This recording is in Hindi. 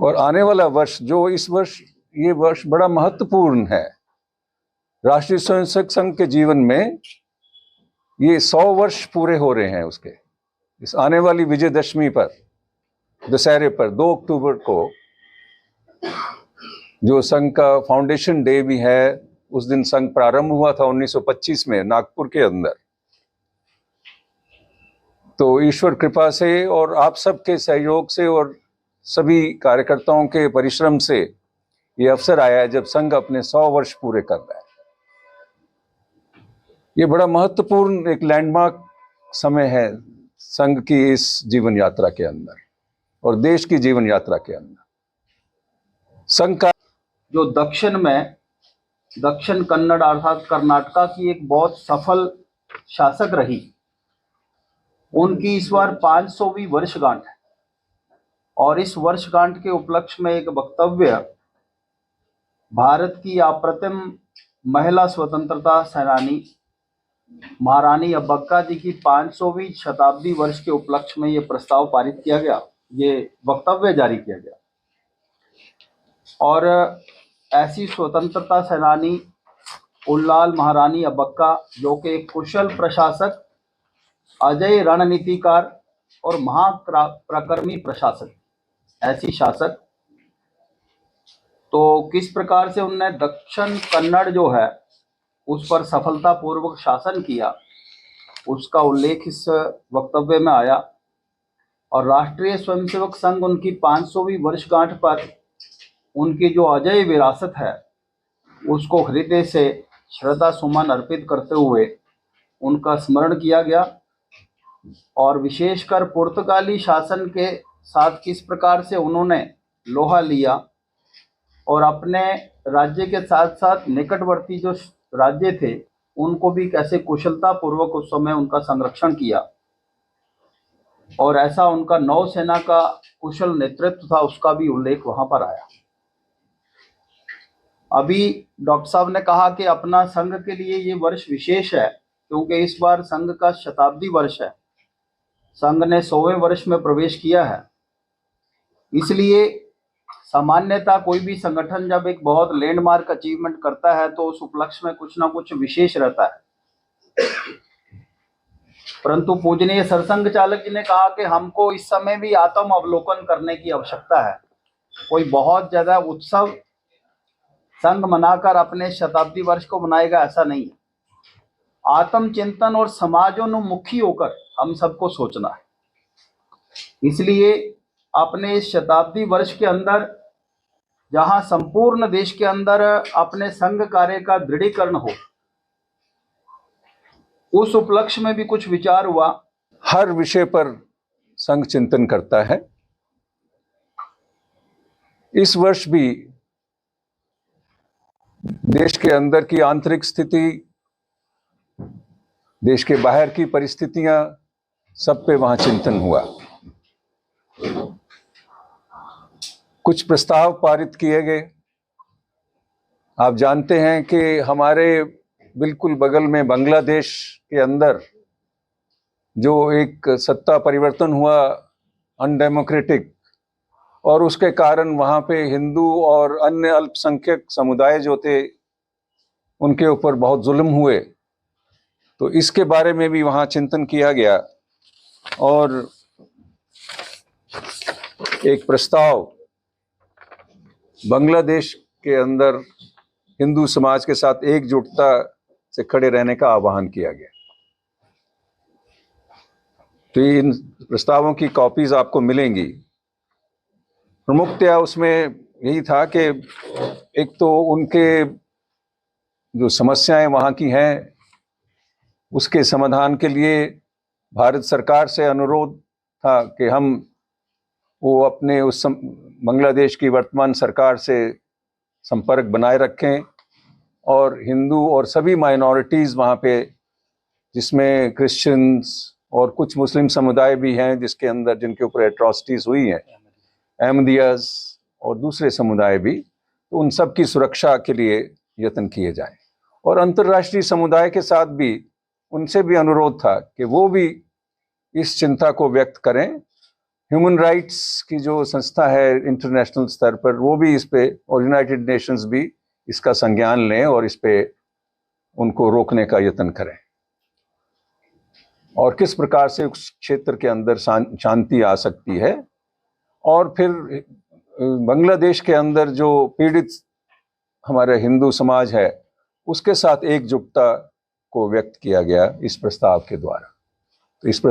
और आने वाला वर्ष, जो इस वर्ष, ये वर्ष बड़ा महत्वपूर्ण है राष्ट्रीय स्वयंसेवक संघ के जीवन में। ये 100 वर्ष पूरे हो रहे हैं उसके। इस आने वाली विजयदशमी पर, दशहरे पर 2 अक्टूबर को, जो संघ का फाउंडेशन डे भी है, उस दिन संघ प्रारंभ हुआ था 1925 में नागपुर के अंदर। तो ईश्वर कृपा से और आप सबके सहयोग से और सभी कार्यकर्ताओं के परिश्रम से ये अवसर आया है जब संघ अपने 100 वर्ष पूरे कर रहा है। ये बड़ा महत्वपूर्ण एक लैंडमार्क समय है संघ की इस जीवन यात्रा के अंदर और देश की जीवन यात्रा के अंदर। संघ का जो दक्षिण में, दक्षिण कन्नड़ अर्थात कर्नाटका की एक बहुत सफल शासक रही, उनकी इस बार 500वीं वर्षगांठ है। और इस वर्षगांठ के उपलक्ष्य में एक वक्तव्य भारत की अप्रतिम महिला स्वतंत्रता सेनानी महारानी अब्बक्का जी की 500वीं शताब्दी वर्ष के उपलक्ष्य में ये प्रस्ताव पारित किया गया, ये वक्तव्य जारी किया गया। और ऐसी स्वतंत्रता सेनानी उल्लाल महारानी अब्बक्का, जो कि एक कुशल प्रशासक, अजय रणनीतिकार और महाप्रकर्मी प्रशासक, ऐसी शासक, तो किस प्रकार से उनने दक्षिण कन्नड़ जो है उस पर सफलतापूर्वक शासन किया, उसका उल्लेख इस वक्तव्य में आया। और राष्ट्रीय स्वयंसेवक संघ उनकी 500वीं वर्षगांठ पर उनकी जो अजय विरासत है उसको हृदय से श्रद्धा सुमन अर्पित करते हुए उनका स्मरण किया गया। और विशेषकर पुर्तगाली शासन के साथ किस प्रकार से उन्होंने लोहा लिया और अपने राज्य के साथ साथ निकटवर्ती जो राज्य थे उनको भी कैसे कुशलता पूर्वक उस समय उनका संरक्षण किया, और ऐसा उनका नौसेना का कुशल नेतृत्व था, उसका भी उल्लेख वहां पर आया। अभी डॉक्टर साहब ने कहा कि अपना संघ के लिए ये वर्ष विशेष है क्योंकि इस बार संघ का शताब्दी वर्ष है। संघ ने 100वें वर्ष में प्रवेश किया है। इसलिए सामान्यतः कोई भी संगठन जब एक बहुत लैंडमार्क अचीवमेंट करता है तो उस उपलक्ष्य में कुछ ना कुछ विशेष रहता है। परंतु पूजनीय सरसंघ चालक जी ने कहा कि हमको इस समय भी आत्म अवलोकन करने की आवश्यकता है। कोई बहुत ज्यादा उत्सव संघ मनाकर अपने शताब्दी वर्ष को मनाएगा, ऐसा नहीं है। आत्मचिंतन और समाजोन्मुखी होकर हम सबको सोचना है। इसलिए अपने इस शताब्दी वर्ष के अंदर, जहां संपूर्ण देश के अंदर अपने संघ कार्य का दृढ़ीकरण हो, उस उपलक्ष्य में भी कुछ विचार हुआ। हर विषय पर संघ चिंतन करता है। इस वर्ष भी देश के अंदर की आंतरिक स्थिति, देश के बाहर की परिस्थितियां, सब पे वहां चिंतन हुआ। कुछ प्रस्ताव पारित किए गए। आप जानते हैं कि हमारे बिल्कुल बगल में बांग्लादेश के अंदर जो एक सत्ता परिवर्तन हुआ अनडेमोक्रेटिक, और उसके कारण वहाँ पे हिंदू और अन्य अल्पसंख्यक समुदाय जो थे उनके ऊपर बहुत जुल्म हुए, तो इसके बारे में भी वहाँ चिंतन किया गया। और एक प्रस्ताव बांग्लादेश के अंदर हिंदू समाज के साथ एकजुटता से खड़े रहने का आह्वान किया गया। तो इन प्रस्तावों की कॉपीज आपको मिलेंगी। प्रमुखतया उसमें यही था कि एक तो उनके जो समस्याएं वहाँ की हैं उसके समाधान के लिए भारत सरकार से अनुरोध था कि हम वो अपने उस बांग्लादेश की वर्तमान सरकार से संपर्क बनाए रखें और हिंदू और सभी माइनॉरिटीज़ वहाँ पे, जिसमें क्रिश्चियंस और कुछ मुस्लिम समुदाय भी हैं जिसके अंदर जिनके ऊपर एट्रॉसिटीज़ हुई हैं, अहमदियाज और दूसरे समुदाय भी, तो उन सब की सुरक्षा के लिए यत्न किए जाएं। और अंतर्राष्ट्रीय समुदाय के साथ भी उनसे भी अनुरोध था कि वो भी इस चिंता को व्यक्त करें। ह्यूमन राइट्स की जो संस्था है इंटरनेशनल स्तर पर, वो भी इस पे, और यूनाइटेड नेशंस भी इसका संज्ञान लें और इस पे उनको रोकने का यत्न करें, और किस प्रकार से उस क्षेत्र के अंदर शांति आ सकती है। और फिर बांग्लादेश के अंदर जो पीड़ित हमारा हिंदू समाज है, उसके साथ एकजुटता को व्यक्त किया गया इस प्रस्ताव के द्वारा। तो इस